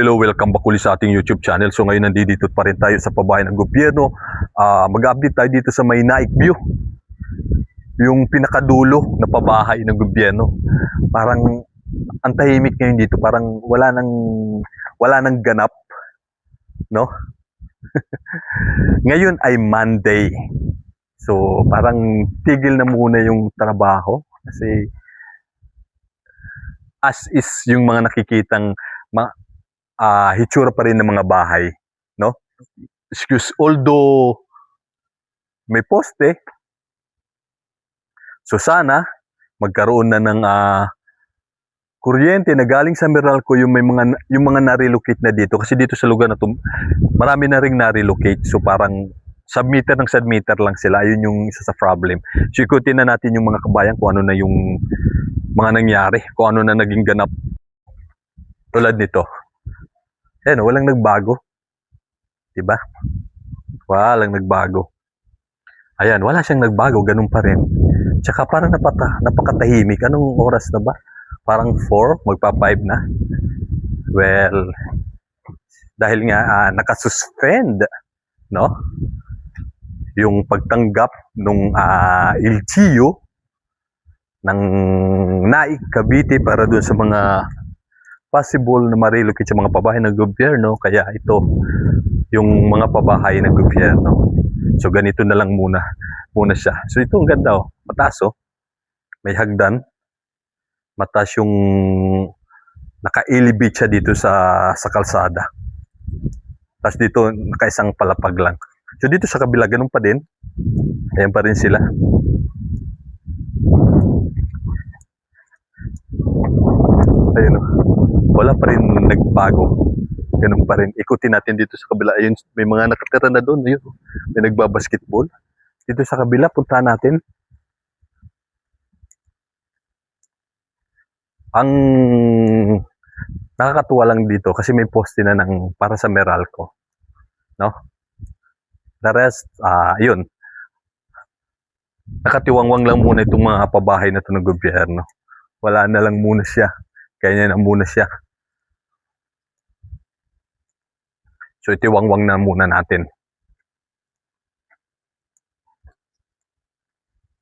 Hello, welcome back ulit sa ating YouTube channel. So ngayon nandito pa rin tayo sa pabahay ng gobyerno. Mag-update tayo dito sa may Naik View. Yung pinakadulo na pabahay ng gobyerno. Parang ang tahimik ngayon dito. Parang wala nang ganap, no? Ngayon ay Monday. So parang tigil na muna yung trabaho kasi as is yung mga nakikitang hitsura pa rin ng mga bahay, no? Although may poste, so sana magkaroon na ng kuryente na galing sa Meralco yung mga na-relocate na dito kasi dito sa lugar na to marami na ring na-relocate, so parang submitter lang sila. Ayun yung isa sa problem. So ikutin na natin yung mga kabayan kung ano na yung mga nangyari, kung ano na naging ganap tulad nito. Ayan, walang nagbago. Diba? Walang nagbago. Ayan, wala siyang nagbago. Ganun pa rin. Tsaka parang napakatahimik. Anong oras na ba? Parang 4, magpa-5 na. Well, dahil nga nakasuspend, no? Yung pagtanggap nung LGU ng Naik, Cavite para doon sa mga possible na ma-relocate sa mga pabahay ng gobyerno. Kaya ito yung mga pabahay ng gobyerno. So ganito na lang muna siya. So ito ang ganda, oh. Mataas, oh. May hagdan. Mataas yung naka-elevate siya dito sa kalsada. Tapos dito nakaisang palapag lang. So dito sa kabila ganun pa din. Ayan pa rin sila. Ayun, oh. Wala pa rin nagbago. Ganun pa rin. Ikutin natin dito sa kabila. Ayun, may mga nakatira na doon. Ayun, may nagbabasketball. Dito sa kabila, punta natin. Ang nakakatuwa lang dito kasi may poste na para sa Meralco. No? The rest, yun. Nakatiwangwang lang muna itong mga pabahay na ito ng gobyerno. Wala na lang muna siya. Kaya na muna siya. So itiwangwang na muna natin.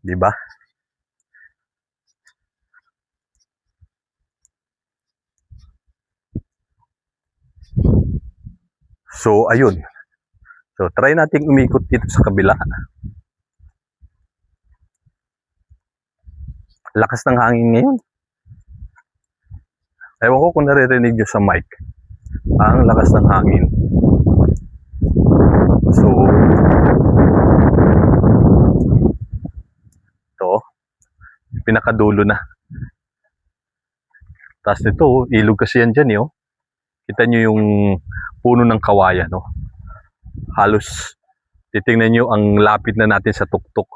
Diba? So ayun. So try nating umikot dito sa kabila. Lakas ng hangin ngayon. Ewan ko kung naririnig nyo sa mic. Ang lakas ng hangin. So, ito, pinakadulo na. Tapos ito, ilog kasi yan dyan, oh. Kita nyo yung puno ng kawayan, no? Halos, titingnan nyo ang lapit na natin sa tuktok.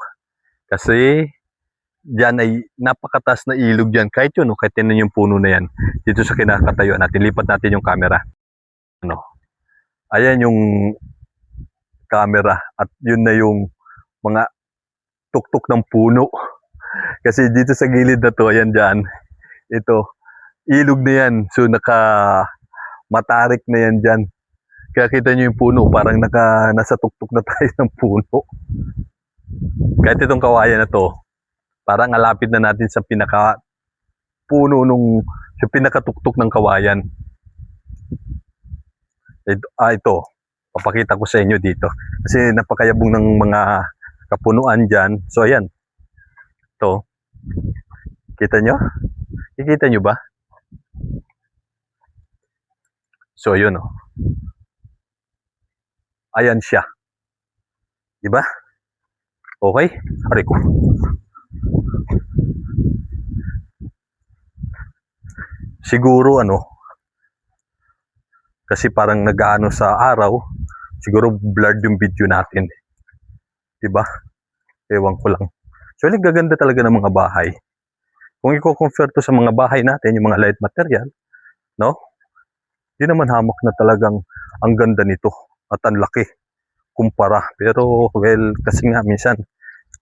Kasi, dyan ay napakataas na ilog dyan. Kahit yun, no? Kahit tinan yung puno na yan. Dito sa kinakatayuan natin, lipat natin yung camera. Ano? Ayan yung camera at yun na yung mga tuktok ng puno. Kasi dito sa gilid na to, ayan dyan, ito, ilog na yan. So matarik na yan dyan. Kaya kita nyo yung puno, parang nasa tuktok na tayo ng puno. Kahit itong kawayan na to, parang alapit na natin sa pinaka puno sa pinakatuktok ng kawayan. Ito, papakita ko sa inyo dito. Kasi napakayabong ng mga kapunuan dyan. So ayan, ito, kita nyo? Kikita nyo ba? So yun, oh. Ayan siya. Diba? Okay? Hari ko. Siguro kasi parang nag-aano sa araw, siguro blurred yung video natin. Diba? Ewan ko lang. So gaganda talaga ng mga bahay. Kung i-compare to sa mga bahay natin, yung mga light material, no? Di naman hamak na talagang ang ganda nito at ang laki kumpara. Pero well, kasi nga minsan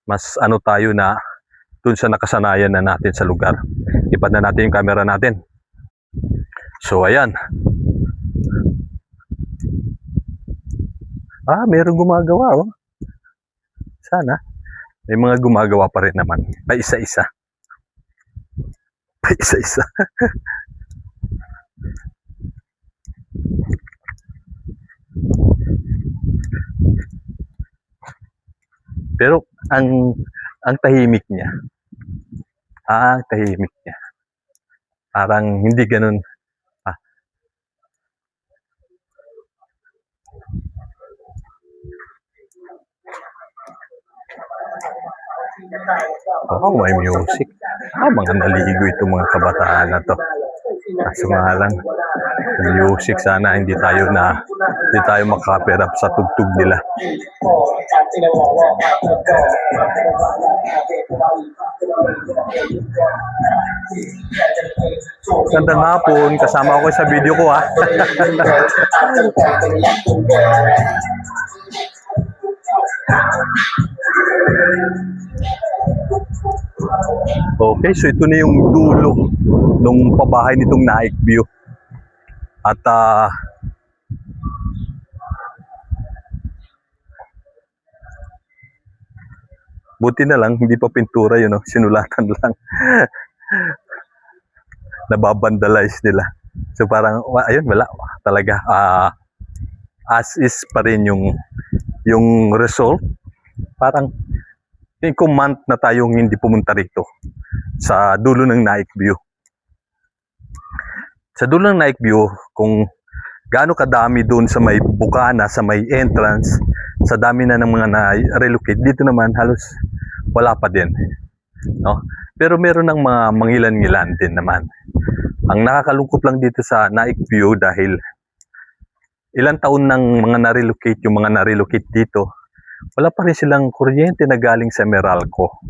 mas tayo na dun sa nakasanayan na natin sa lugar. Ipad na natin yung camera natin. So ayan. Merong gumagawa, oh. Sana. May mga gumagawa pa rin naman. Pa isa-isa. Pa isa-isa. Pero ang tahimik niya. Ang tahimik niya. Parang hindi ganun. Ah, may music. Mga naligo itong mga kabataan na to. Kaso nga lang, music sana hindi tayo makaperap sa tugtog nila. Gandang hapon, kasama ako sa video ko ha. Okay, so ito na yung dulo nung pabahay nitong Naik View. At buti na lang, hindi pa pintura yun, no? Sinulatan lang. Nababandalize nila. So parang, ayun, wala. Talaga, as is pa rin yung result. Parang, kung month na tayong hindi pumunta rito sa dulo ng Naik View. Sa dulo ng Naik View, kung gaano kadami doon sa may bukana, sa may entrance, sa dami na ng mga na-relocate, dito naman halos wala pa din. No? Pero meron ng mga mangilan-ngilan din naman. Ang nakakalungkot lang dito sa Naik View dahil ilang taon nang mga na-relocate yung mga na-relocate dito, wala pa rin silang kuryente na galing sa Meralco.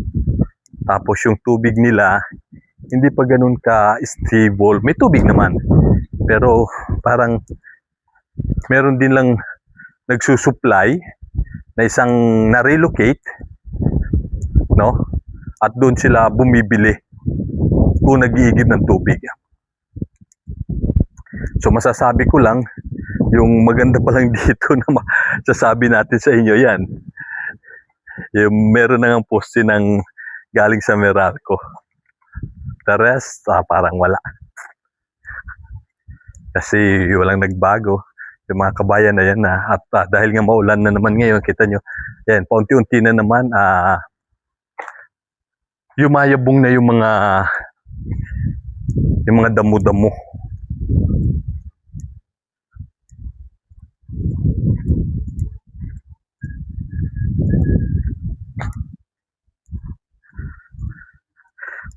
Tapos yung tubig nila, hindi pa ganun ka-stable. May tubig naman. Pero parang meron din lang nagsusupply na isang na-relocate, no? At doon sila bumibili kung nag-iigib ng tubig. So masasabi ko lang, yung maganda pa lang dito na masasabi natin sa inyo yan. Yung meron na ng poste ng galing sa Meralco. The rest, parang wala. Kasi walang nagbago. Yung mga kabayan na yan na at dahil nga maulan na naman ngayon, kita nyo, yan, paunti-unti na naman yumayabong na yung mga damo-damo.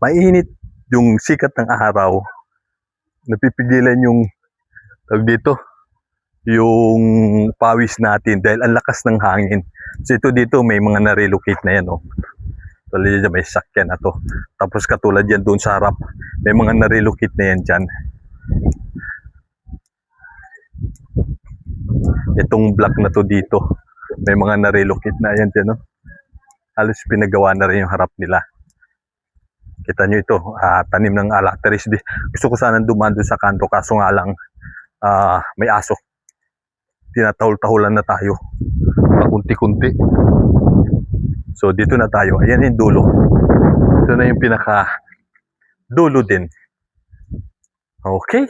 Mainit yung sikat ng araw, napipigilan yung tawag dito, yung pawis natin dahil ang lakas ng hangin. So ito dito may mga na-relocate na yan, oh. Tulad dyan, may sakyan na to. Tapos katulad yan doon sa harap, may mga na-relocate na yan dyan. Itong block na to dito, may mga na-relocate na yan dyan, oh. Halos pinagawa na rin yung harap nila. Kita nyo ito, tanim ng alateris. Gusto ko sana dumaan doon sa kanto, kaso nga lang may aso. Tinatahol-tahulan na tayo. Pakunti-kunti. So dito na tayo. Ayan yung dulo. Ito na yung pinaka dulo din. Okay.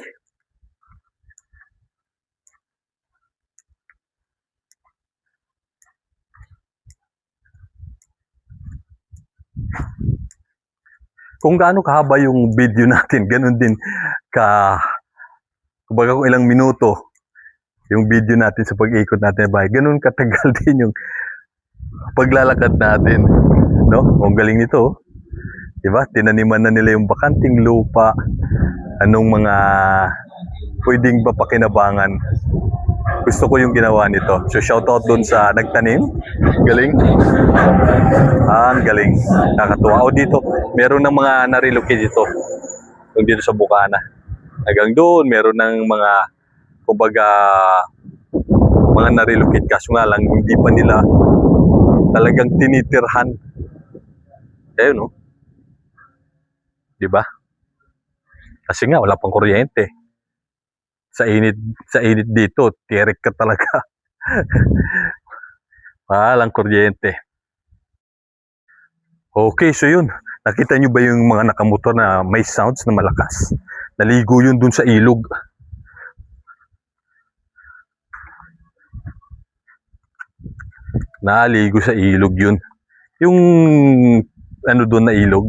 Kung gaano kahaba yung video natin, ganun din kumbaga kung ilang minuto yung video natin sa pag-ikot natin bahay, ganun katagal din yung paglalakad natin, no? Ang galing nito, diba? Tinaniman na nila yung bakanting lupa, anong mga pwedeng ba pakinabangan. Gusto ko yung ginawa nito. So shoutout dun sa nagtanim. Galing. Ang galing. Nakakatuwa. O dito, meron ng mga na-relocate dito. Yung dito sa Bukana. Hanggang doon, meron ng mga kumbaga mga na-relocate. Kaso nga lang, hindi pa nila talagang tinitirhan. Ayun, no? Diba? Kasi nga, wala pang kuryente. Sa init dito, tirik ka talaga. Walang kuryente. Okay, so yun. Nakita nyo ba yung mga nakamotor na may sounds na malakas? Naligo yun dun sa ilog. Naligo sa ilog yun. Yung ano doon na ilog.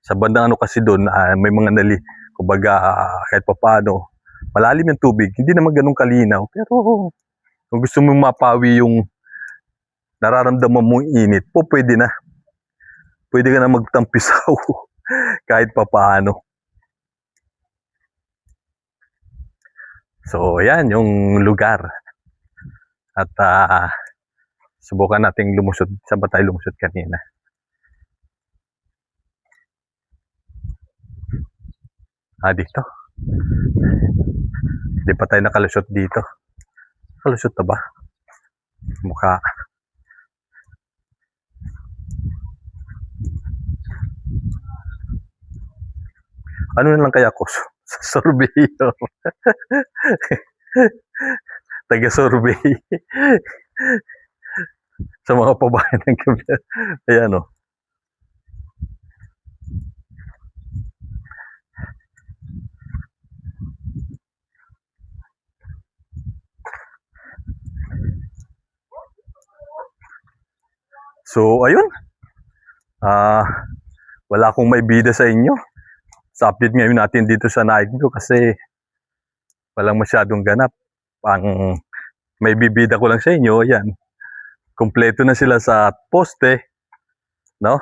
Sa bandang ano kasi doon, may mga kumbaga kahit pa paano, malalim yung tubig. Hindi naman ganun kalinaw. Pero kung gusto mo mapawi yung nararamdaman mong init, pwede na. Pwede ka na magtampisaw kahit pa paano. So, yan yung lugar. At subukan nating lumusod. Saan ba tayo lumusod kanina? Dito. Hindi pa tayo nakalusot dito. Nakalusot na ba? Mukha. Ano na lang kaya ako? Surveyor. Taga-survey. Sa mga pabayan ng gabi. Ayan o. So, ayun. Wala akong may bida sa inyo. Sa update ngayon natin dito sa Naik View kasi walang masyadong ganap. Ang may bibida ko lang sa inyo, yan. Kompleto na sila sa poste, no?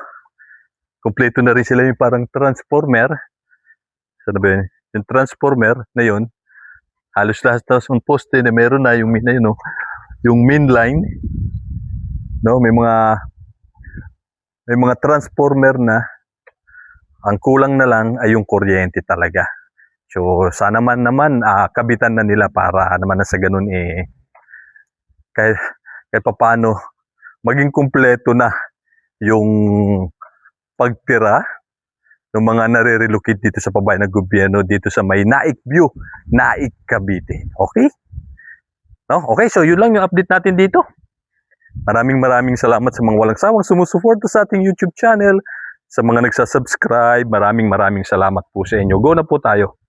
Kompleto na rin sila yung parang transformer. Sana ba yun? Yung transformer na yun, halos lahat ng poste na meron na yung no? Yung main line, no? May mga transformer na. Ang kulang na lang ay yung kuryente talaga. So sana naman kabitan na nila para naman na sa ganun kahit paano maging kumpleto na yung pagtira ng mga nare-relocate dito sa pabayan ng gobyerno dito sa may Naik View, Naik, Cavite. Okay? No? Okay, so yun lang yung update natin dito. Maraming salamat sa mga walang sawang sumusuporta sa ating YouTube channel. Sa mga nagsasubscribe, maraming salamat po sa inyo. Go na po tayo.